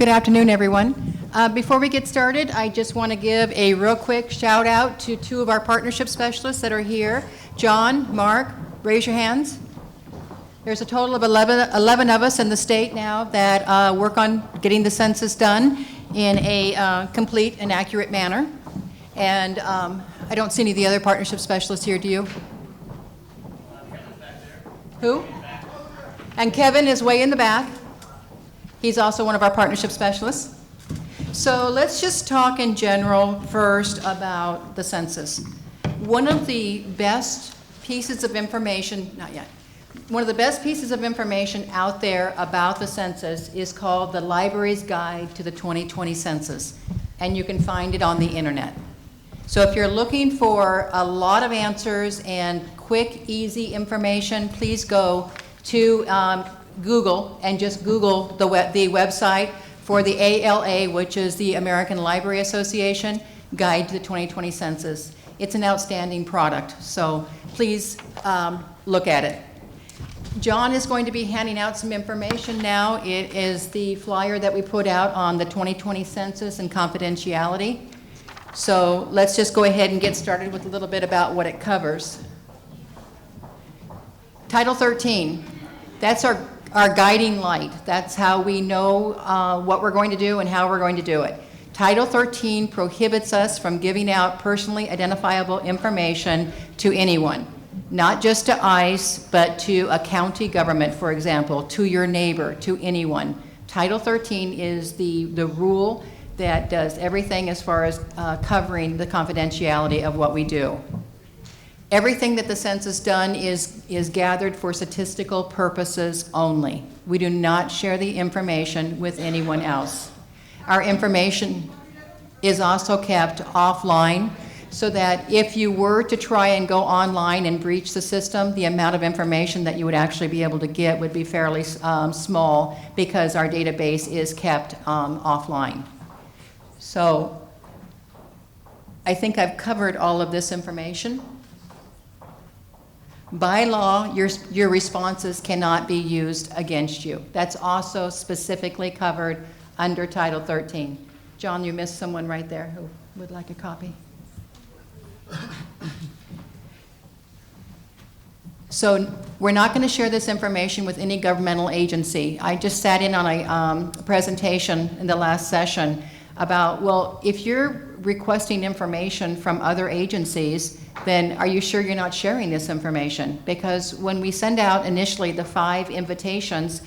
Good afternoon, everyone. Before we get started, I just want to give a real quick shout out to two of our partnership specialists that are here. John, Mark, raise your hands. There's a total of 11 of us in the state now that work on getting the census done in a complete and accurate manner. And I don't see any of the other partnership specialists here, do you? Kevin's back there. Who? And Kevin is way in the back. He's also one of our partnership specialists. So let's just talk in general first about the census. One of the best pieces of information, not yet, one of the best pieces of information out there about the census is called the Library's Guide to the 2020 Census, and you can find it on the internet. So if you're looking for a lot of answers and quick, easy information, please go to Google and just Google the website for the ALA, which is the American Library Association Guide to the 2020 Census. It's an outstanding product, so please look at it. John is going to be handing out some information now. It is the flyer that we put out on the 2020 Census and Confidentiality. So let's just go ahead and get started with a little bit about what it covers. Title 13, that's our guiding light. That's how we know what we're going to do and how we're going to do it. Title 13 prohibits us from giving out personally identifiable information to anyone, not just to ICE, but to a county government, for example, to your neighbor, to anyone. Title 13 is the rule that does everything as far as covering the confidentiality of what we do. Everything that the census done is gathered for statistical purposes only. We do not share the information with anyone else. Our information is also kept offline so that if you were to try and go online and breach the system, the amount of information that you would actually be able to get would be fairly small because our database is kept offline. So I think I've covered all of this information. By law, your responses cannot be used against you. That's also specifically covered under Title 13. John, you missed someone right there who would like a copy. So we're not going to share this information with any governmental agency. I just sat in on a presentation in the last session about, well, if you're requesting information from other agencies, then are you sure you're not sharing this information? Because when we send out initially the 5 invitations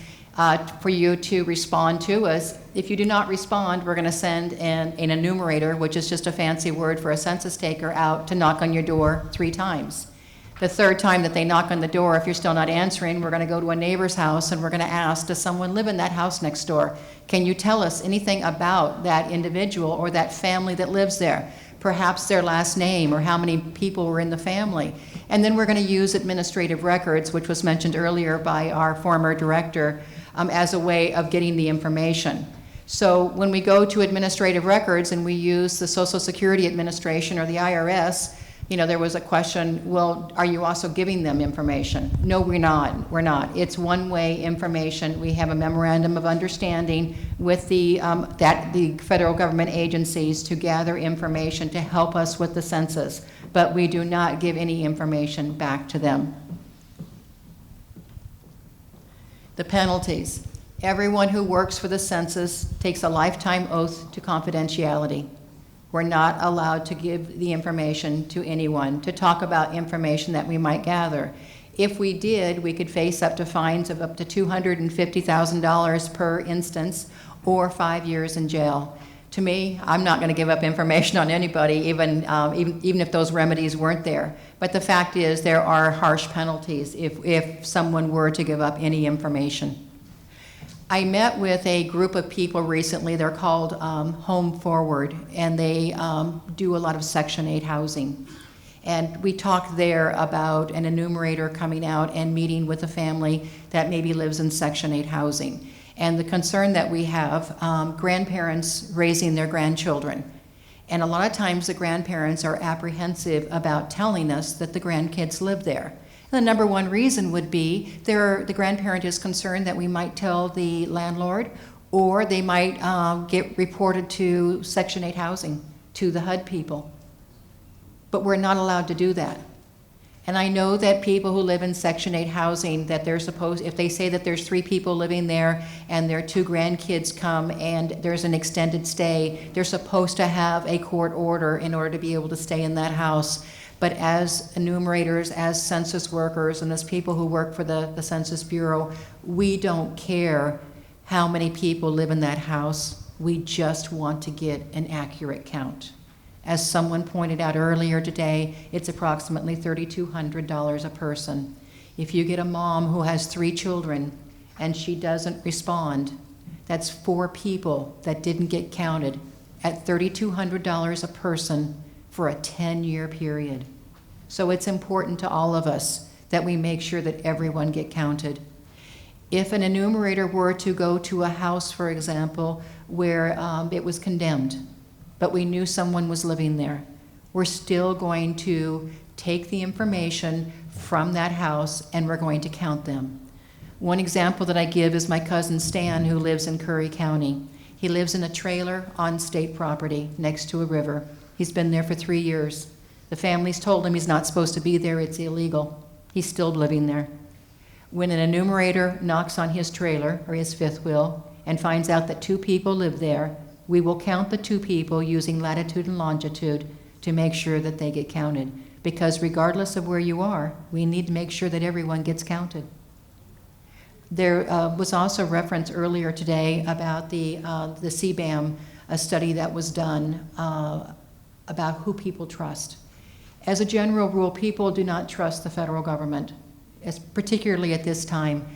for you to respond to us, if you do not respond, we're going to send an enumerator, which is just a fancy word for a census taker, out to knock on your door 3 times. The 3rd time that they knock on the door, if you're still not answering, we're going to go to a neighbor's house and we're going to ask, does someone live in that house next door? Can you tell us anything about that individual or that family that lives there? Perhaps their last name or how many people were in the family. And then we're going to use administrative records, which was mentioned earlier by our former director, as a way of getting the information. So when we go to administrative records and we use the Social Security Administration or the IRS, you know, there was a question, well, are you also giving them information? No, we're not. We're not. It's one-way information. We have a memorandum of understanding with the federal government agencies to gather information to help us with the census, but we do not give any information back to them. The penalties. Everyone who works for the census takes a lifetime oath to confidentiality. We're not allowed to give the information to anyone, to talk about information that we might gather. If we did, we could face up to fines of up to $250,000 per instance or 5 years in jail. To me, I'm not going to give up information on anybody, even if those remedies weren't there. But the fact is there are harsh penalties if someone were to give up any information. I met with a group of people recently. They're called Home Forward, and they do a lot of Section 8 housing. And we talked there about an enumerator coming out and meeting with a family that maybe lives in Section 8 housing. And the concern that we have, grandparents raising their grandchildren. And a lot of times the grandparents are apprehensive about telling us that the grandkids live there. The number one reason would be the grandparent is concerned that we might tell the landlord Or they might get reported to Section 8 housing, to the HUD people. But we're not allowed to do that. And I know that people who live in Section 8 housing, that they're supposed, if they say that there's 3 people living there and their 2 grandkids come and there's an extended stay, they're supposed to have a court order in order to be able to stay in that house. But as enumerators, as census workers, and as people who work for the Census Bureau, we don't care how many people live in that house. We just want to get an accurate count. As someone pointed out earlier today, it's approximately $3,200 a person. If you get a mom who has 3 children and she doesn't respond, that's 4 people that didn't get counted at $3,200 a person for a 10-year period. So it's important to all of us that we make sure that everyone get counted. If an enumerator were to go to a house, for example, where it was condemned, but we knew someone was living there, we're still going to take the information from that house and we're going to count them. One example that I give is my cousin Stan, who lives in Curry County. He lives in a trailer on state property next to a river. He's been there for 3 years. The family's told him he's not supposed to be there, it's illegal. He's still living there. When an enumerator knocks on his trailer or his fifth wheel and finds out that 2 people live there, we will count the 2 people using latitude and longitude to make sure that they get counted. Because regardless of where you are, we need to make sure that everyone gets counted. There was also reference earlier today about the CBAM, a study that was done about who people trust. As a general rule, people do not trust the federal government, particularly at this time.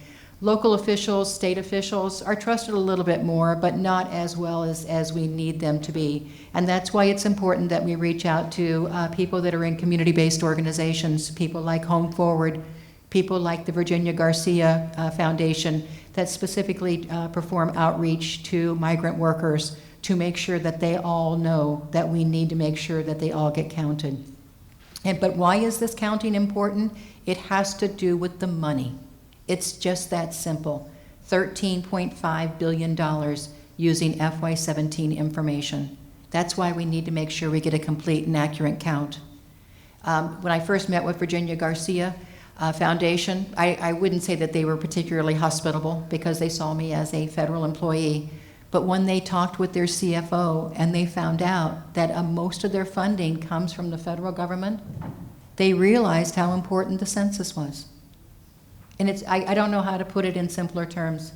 Local officials, state officials are trusted a little bit more, but not as well as we need them to be. And that's why it's important that we reach out to people that are in community-based organizations, people like Home Forward, people like the Virginia Garcia Foundation that specifically perform outreach to migrant workers to make sure that they all know that we need to make sure that they all get counted. But why is this counting important? It has to do with the money. It's just that simple. $13.5 billion using FY17 information. That's why we need to make sure we get a complete and accurate count. When I first met with Virginia Garcia Foundation, I wouldn't say that they were particularly hospitable because they saw me as a federal employee. But when they talked with their CFO and they found out that most of their funding comes from the federal government, they realized how important the census was. And I don't know how to put it in simpler terms.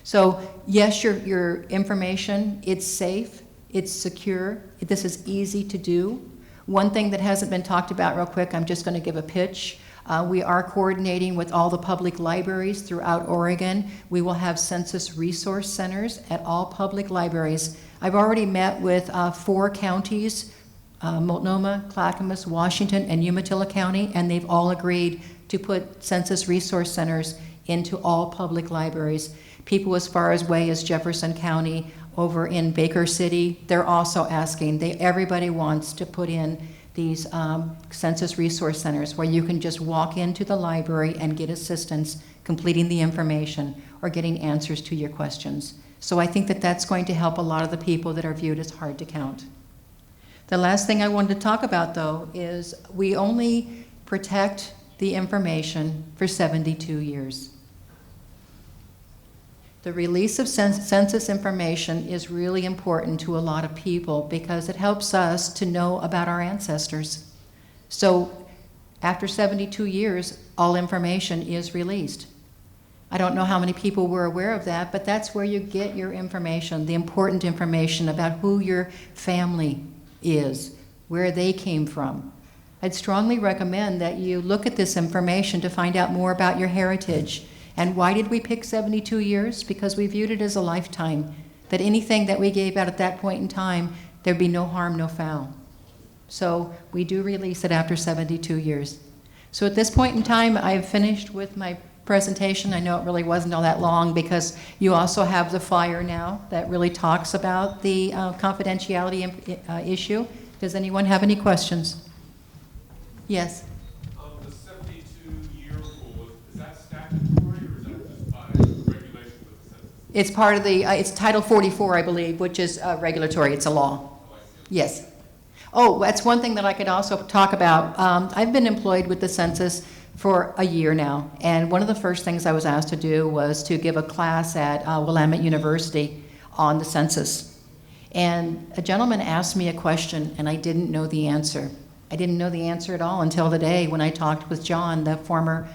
So yes, your information, it's safe, it's secure, this is easy to do. One thing that hasn't been talked about real quick, I'm just going to give a pitch. We are coordinating with all the public libraries throughout Oregon. We will have census resource centers at all public libraries. I've already met with 4 counties, Multnomah, Clackamas, Washington, and Umatilla County, and they've all agreed to put census resource centers into all public libraries. People as far away as Jefferson County, over in Baker City, they're also asking. Everybody wants to put in these census resource centers where you can just walk into the library and get assistance completing the information or getting answers to your questions. So I think that that's going to help a lot of the people that are viewed as hard to count. The last thing I wanted to talk about, though, is we only protect the information for 72 years. The release of census information is really important to a lot of people because it helps us to know about our ancestors. So after 72 years, all information is released. I don't know how many people were aware of that, but that's where you get your information, the important information about who your family is, where they came from. I'd strongly recommend that you look at this information to find out more about your heritage. And why did we pick 72 years? Because we viewed it as a lifetime, that anything that we gave out at that point in time, there'd be no harm, no foul. So we do release it after 72 years. So at this point in time, I've finished with my presentation. I know it really wasn't all that long because you also have the flyer now that really talks about the confidentiality issue. Does anyone have any questions? Yes. The 72-year rule, is that statutory or is that just by regulation of the census? It's part of the, it's Title 44, I believe, which is regulatory. It's a law. Yes. Oh, that's one thing that I could also talk about. I've been employed with the Census for a year now, and one of the first things I was asked to do was to give a class at Willamette University on the Census. And a gentleman asked me a question, and I didn't know the answer. I didn't know the answer at all until the day when I talked with John, the former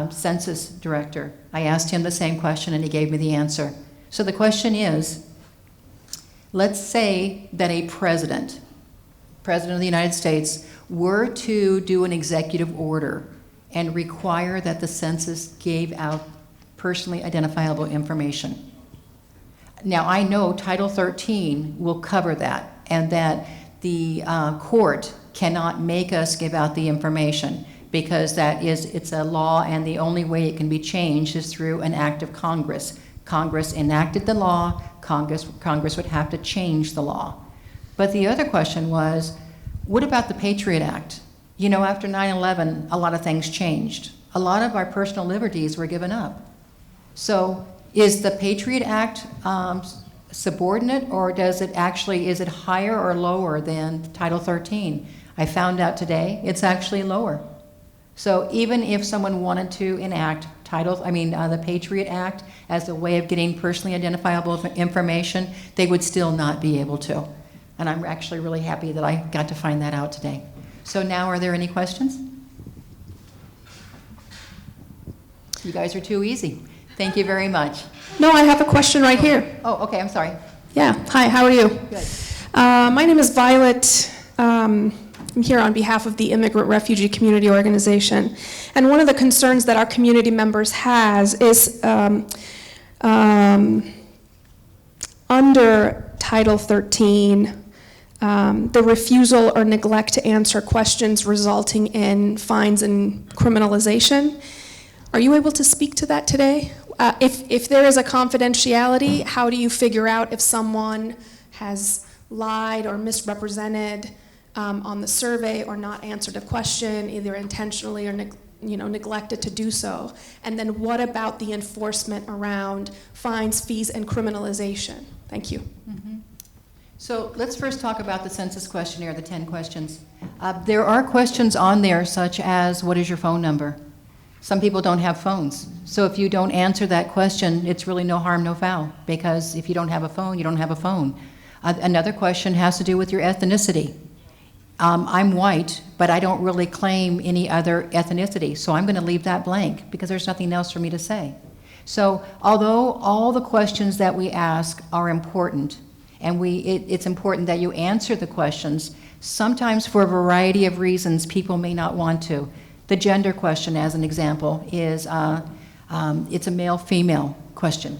Census director. I asked him the same question, and he gave me the answer. So the question is, let's say that a president of the United States were to do an executive order and require that the census gave out personally identifiable information. Now, I know Title 13 will cover that, and that the court cannot make us give out the information, because it's a law, and the only way it can be changed is through an act of Congress. Congress enacted the law, Congress would have to change the law. But the other question was, what about the Patriot Act? You know, after 9/11, a lot of things changed. A lot of our personal liberties were given up. So is the Patriot Act subordinate, or is it higher or lower than Title 13? I found out today it's actually lower. So even if someone wanted to enact the Patriot Act as a way of getting personally identifiable information, they would still not be able to. And I'm actually really happy that I got to find that out today. So now, are there any questions? You guys are too easy. Thank you very much. No, I have a question right here. Oh, okay, I'm sorry. Yeah, hi, how are you? Good. My name is Violet. I'm here on behalf of the Immigrant Refugee Community Organization. And one of the concerns that our community members has is under Title 13, the refusal or neglect to answer questions resulting in fines and criminalization. Are you able to speak to that today? If there is a confidentiality, how do you figure out if someone has lied or misrepresented on the survey, or not answered a question, either intentionally or neglected to do so? And then what about the enforcement around fines, fees, and criminalization? Thank you. Mm-hmm. So let's first talk about the census questionnaire, the 10 questions. There are questions on there such as, what is your phone number? Some people don't have phones. So if you don't answer that question, it's really no harm, no foul, because if you don't have a phone, you don't have a phone. Another question has to do with your ethnicity. I'm white, but I don't really claim any other ethnicity, so I'm going to leave that blank because there's nothing else for me to say. So although all the questions that we ask are important, and it's important that you answer the questions, sometimes for a variety of reasons people may not want to. The gender question, as an example, is it's a male-female question.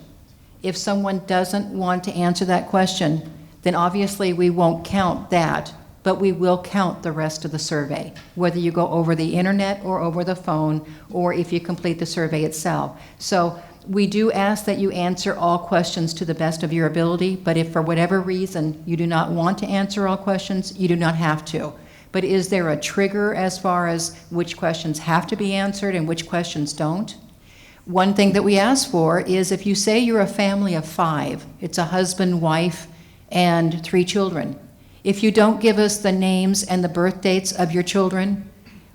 If someone doesn't want to answer that question, then obviously we won't count that, but we will count the rest of the survey, whether you go over the internet or over the phone, or if you complete the survey itself. So we do ask that you answer all questions to the best of your ability, but if for whatever reason you do not want to answer all questions, you do not have to. But is there a trigger as far as which questions have to be answered and which questions don't? One thing that we ask for is, if you say you're a family of 5, it's a husband, wife, and 3 children. If you don't give us the names and the birth dates of your children,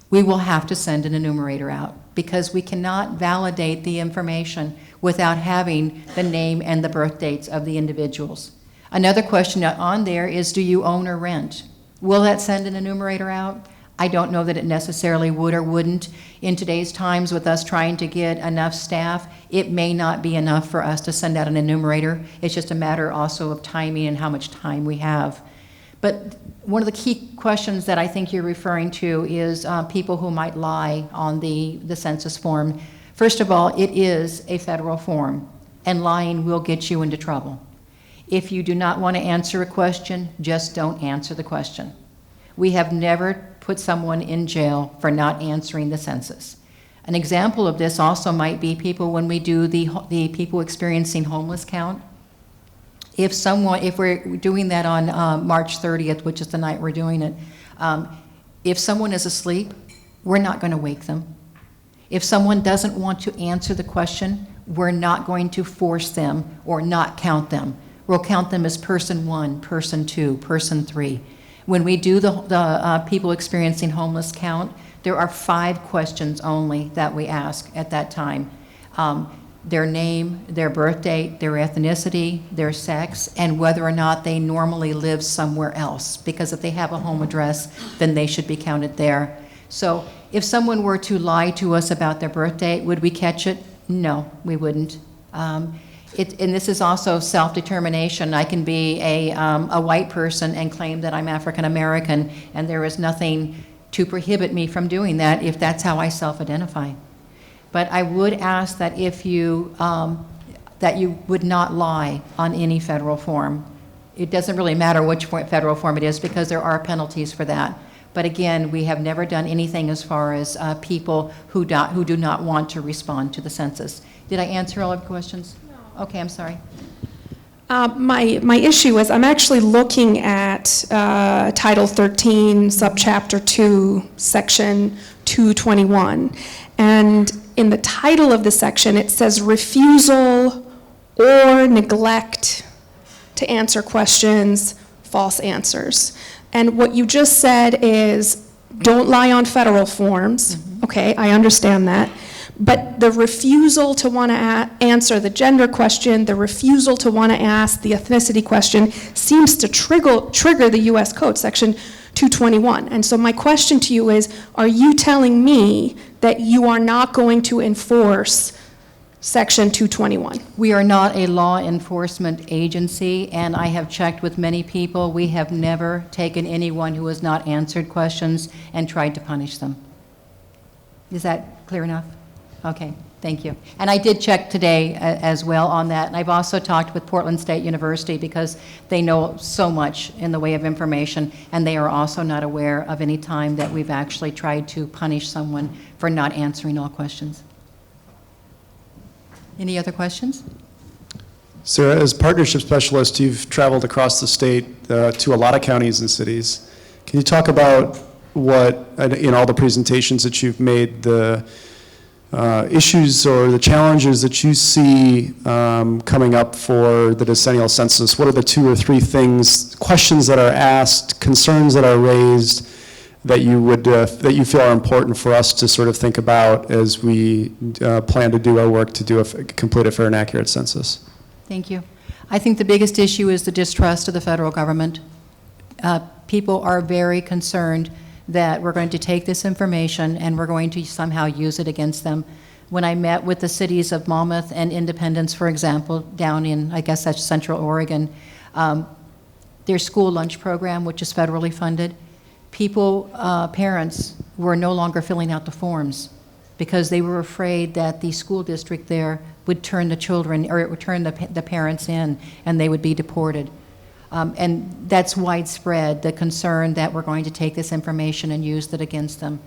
we will have to send an enumerator out, because we cannot validate the information without having the name and the birth dates of the individuals. Another question on there is, do you own or rent? Will that send an enumerator out? I don't know that it necessarily would or wouldn't. In today's times, with us trying to get enough staff, it may not be enough for us to send out an enumerator. It's just a matter also of timing and how much time we have. But one of the key questions that I think you're referring to is people who might lie on the census form. First of all, it is a federal form, and lying will get you into trouble. If you do not want to answer a question, just don't answer the question. We have never put someone in jail for not answering the census. An example of this also might be people when we do the people experiencing homeless count. If we're doing that on March 30th, which is the night we're doing it, if someone is asleep, we're not going to wake them. If someone doesn't want to answer the question, we're not going to force them or not count them. We'll count them as person 1, person 2, person 3. When we do the people experiencing homeless count, there are 5 questions only that we ask at that time. Their name, their birth date, their ethnicity, their sex, and whether or not they normally live somewhere else. Because if they have a home address, then they should be counted there. So if someone were to lie to us about their birth date, would we catch it? No, we wouldn't. And this is also self-determination. I can be a white person and claim that I'm African American, and there is nothing to prohibit me from doing that if that's how I self-identify. But I would ask that if you, that you would not lie on any federal form. It doesn't really matter which federal form it is because there are penalties for that. But again, we have never done anything as far as people who do not want to respond to the census. Did I answer all of your questions? No. Okay, I'm sorry. My issue is I'm actually looking at Title 13, Subchapter 2, Section 221. And in the title of the section, it says refusal or neglect to answer questions, false answers. And what you just said is don't lie on federal forms. Mm-hmm. Okay, I understand that. But the refusal to want to answer the gender question, the refusal to want to ask the ethnicity question seems to trigger the U.S. Code, Section 221. And so my question to you is, are you telling me that you are not going to enforce Section 221? We are not a law enforcement agency, and I have checked with many people. We have never taken anyone who has not answered questions and tried to punish them. Is that clear enough? Okay, thank you. And I did check today as well on that, and I've also talked with Portland State University because they know so much in the way of information, and they are also not aware of any time that we've actually tried to punish someone for not answering all questions. Any other questions? Sarah, as partnership specialist, you've traveled across the state to a lot of counties and cities. Can you talk about what, in all the presentations that you've made, the issues or the challenges that you see coming up for the decennial census? What are the 2 or 3 things, questions that are asked, concerns that are raised that you would that you feel are important for us to sort of think about as we plan to do our work to complete a fair and accurate census? Thank you. I think the biggest issue is the distrust of the federal government. People are very concerned that we're going to take this information and we're going to somehow use it against them. When I met with the cities of Monmouth and Independence, for example, down in, I guess that's Central Oregon, their school lunch program, which is federally funded, parents were no longer filling out the forms because they were afraid that the school district there would turn the children, or it would turn the parents in and they would be deported. And that's widespread, the concern that we're going to take this information and use it against them.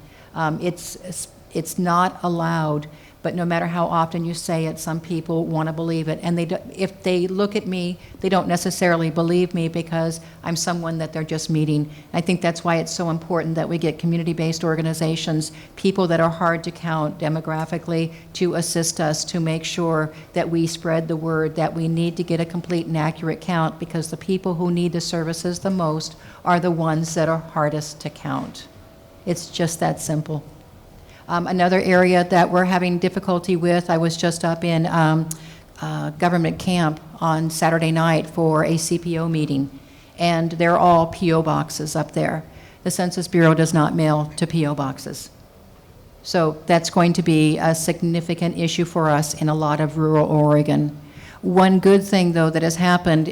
It's not allowed, but no matter how often you say it, some people want to believe it. And if they look at me, they don't necessarily believe me because I'm someone that they're just meeting. I think that's why it's so important that we get community-based organizations, people that are hard to count demographically, to assist us to make sure that we spread the word that we need to get a complete and accurate count, because the people who need the services the most are the ones that are hardest to count. It's just that simple. Another area that we're having difficulty with, I was just up in government camp on Saturday night for a CPO meeting, and they're all P.O. boxes up there. The Census Bureau does not mail to P.O. boxes. So that's going to be a significant issue for us in a lot of rural Oregon. One good thing, though, that has happened,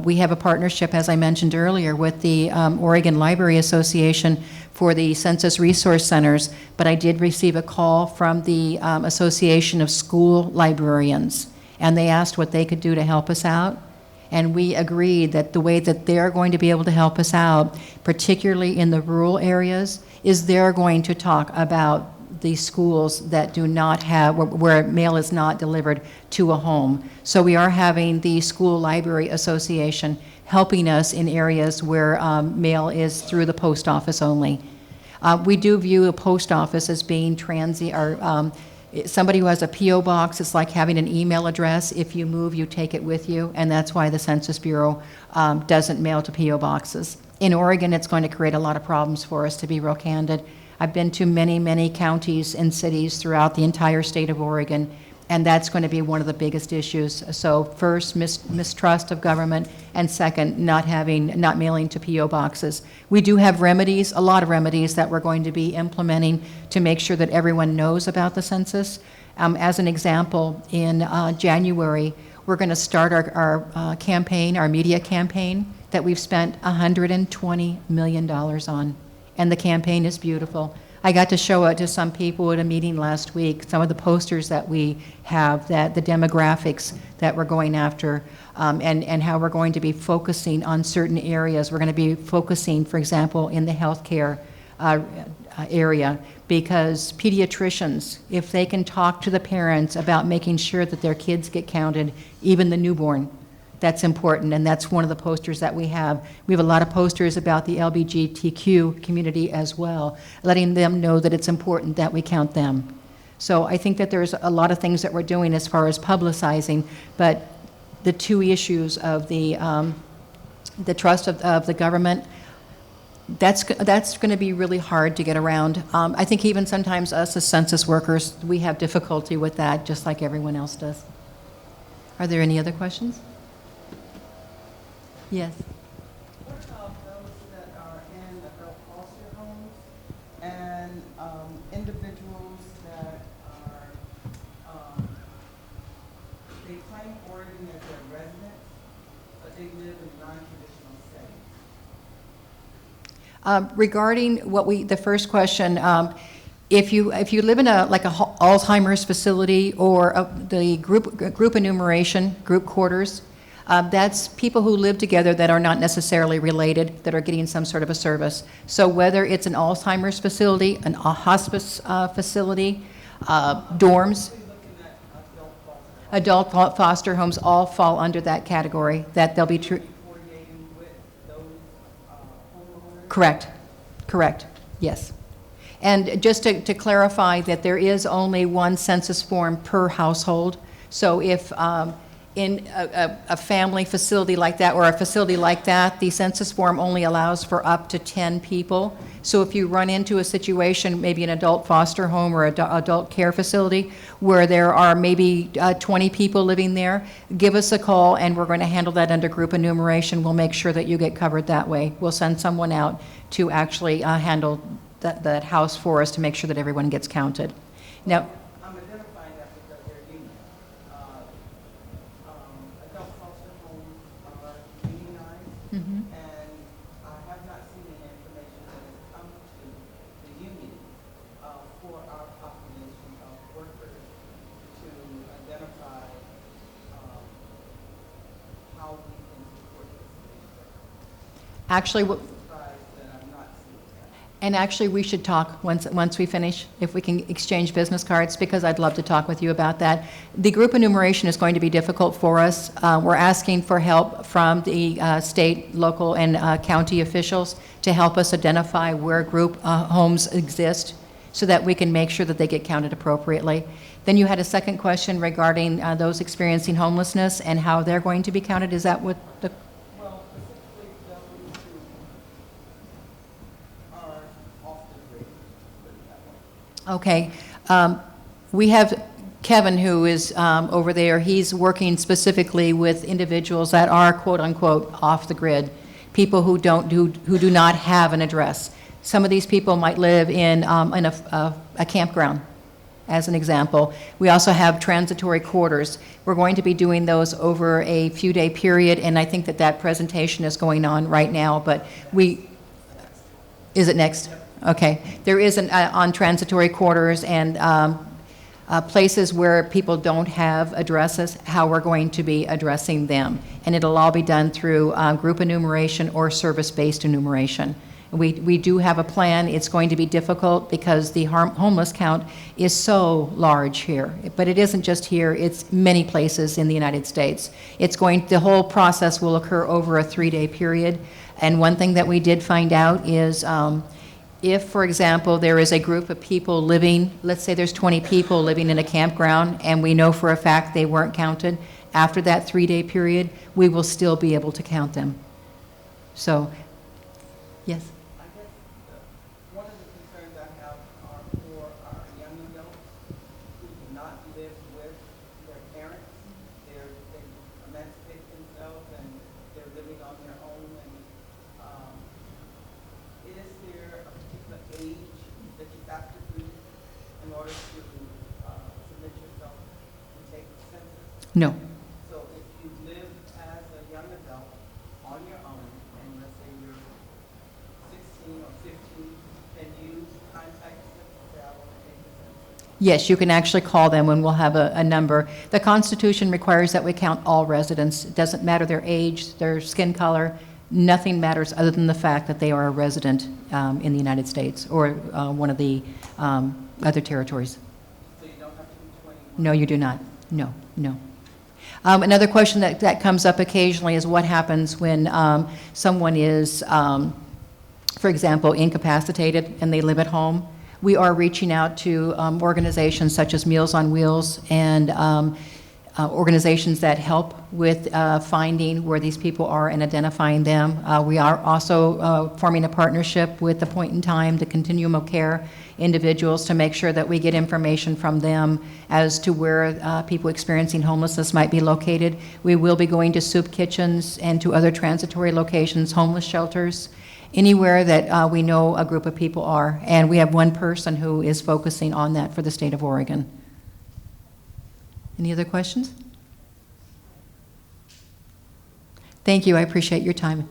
we have a partnership, as I mentioned earlier, with the Oregon Library Association for the Census Resource Centers, but I did receive a call from the Association of School Librarians, and they asked what they could do to help us out, and we agreed that the way that they're going to be able to help us out, particularly in the rural areas, is they're going to talk about the schools that do not have, where mail is not delivered to a home. So we are having the School Library Association helping us in areas where mail is through the post office only. We do view a post office as being Somebody who has a PO box, it's like having an email address. If you move, you take it with you, and that's why the Census Bureau doesn't mail to PO boxes. In Oregon, it's going to create a lot of problems for us, to be real candid. I've been to many, many counties and cities throughout the entire state of Oregon, and that's going to be one of the biggest issues. So first, mistrust of government, and second, not mailing to PO boxes. We do have remedies, a lot of remedies that we're going to be implementing to make sure that everyone knows about the census. As an example, in January, we're going to start our campaign, our media campaign, that we've spent $120 million on. And the campaign is beautiful. I got to show it to some people at a meeting last week, some of the posters that we have, that the demographics that we're going after, and how we're going to be focusing on certain areas. We're going to be focusing, for example, in the healthcare area, because pediatricians, if they can talk to the parents about making sure that their kids get counted, even the newborn, that's important, and that's one of the posters that we have. We have a lot of posters about the LGBTQ community as well, letting them know that it's important that we count them. So I think that there's a lot of things that we're doing as far as publicizing, but the two issues of the trust of the government, that's going to be really hard to get around. I think even sometimes us as census workers, we have difficulty with that, just like everyone else does. Are there any other questions? Yes. What about those that are in adult foster homes and individuals that are, they claim Oregon as their residence, but they live in non-traditional settings? Regarding the first question, if you live in like a Alzheimer's facility or the group enumeration, group quarters, that's people who live together that are not necessarily related, that are getting some sort of a service. So whether it's an Alzheimer's facility, a hospice facility, dorms, adult foster homes all fall under that category, that they'll be true. Correct, yes. And just to clarify that there is only one census form per household. So if in a family facility like that, or a facility like that, the census form only allows for up to 10 people. So if you run into a situation, maybe an adult foster home or adult care facility, where there are maybe 20 people living there, give us a call and we're going to handle that under group enumeration. We'll make sure that you get covered that way. We'll send someone out to actually handle that house for us to make sure that everyone gets counted. Now, I'm identifying that because they're union. Adult foster homes are unionized, and I have not seen any information that has come to the union for our population of workers to identify how we can support this. actually, Surprised that I'm not seeing that. and actually, we should talk once we finish, if we can exchange business cards, because I'd love to talk with you about that. The group enumeration is going to be difficult for us. We're asking for help from the state, local, and county officials to help us identify where group homes exist so that we can make sure that they get counted appropriately. Then you had a second question regarding those experiencing homelessness and how they're going to be counted. Is that what the... Well, specifically those who are off the grid, put it that way. Okay. We have Kevin, who is over there. He's working specifically with individuals that are quote-unquote off the grid, people who do not have an address. Some of these people might live in a campground, as an example. We also have transitory quarters. We're going to be doing those over a few-day period, and I think that presentation is going on right now, but is it next? Okay. There is on transitory quarters and places where people don't have addresses, how we're going to be addressing them. And it'll all be done through group enumeration or service-based enumeration. We do have a plan. It's going to be difficult because the homeless count is so large here. But it isn't just here. It's many places in the United States. The whole process will occur over a 3-day period. And one thing that we did find out is If, for example, there is a group of people living, let's say there's 20 people living in a campground, and we know for a fact they weren't counted, after that 3-day period, we will still be able to count them. So, yes? I guess one of the concerns I have are for our young adults who do not live with their parents. They emancipate themselves and they're living on their own. And is there a particular age that you have to be in order to submit yourself and take the census? No. So if you live as a young adult on your own, and let's say you're 16 or 15, can you contact the census say, I want to take the census? Yes, you can actually call them and we'll have a number. The Constitution requires that we count all residents. It doesn't matter their age, their skin color, nothing matters other than the fact that they are a resident in the United States or one of the other territories. So you don't have to be 21? No, you do not. No, no. Another question that comes up occasionally is what happens when someone is, for example, incapacitated and they live at home. We are reaching out to organizations such as Meals on Wheels and organizations that help with finding where these people are and identifying them. We are also forming a partnership with the Point in Time, the Continuum of Care individuals, to make sure that we get information from them as to where people experiencing homelessness might be located. We will be going to soup kitchens and to other transitory locations, homeless shelters, anywhere that we know a group of people are. And we have one person who is focusing on that for the state of Oregon. Any other questions? Thank you. I appreciate your time.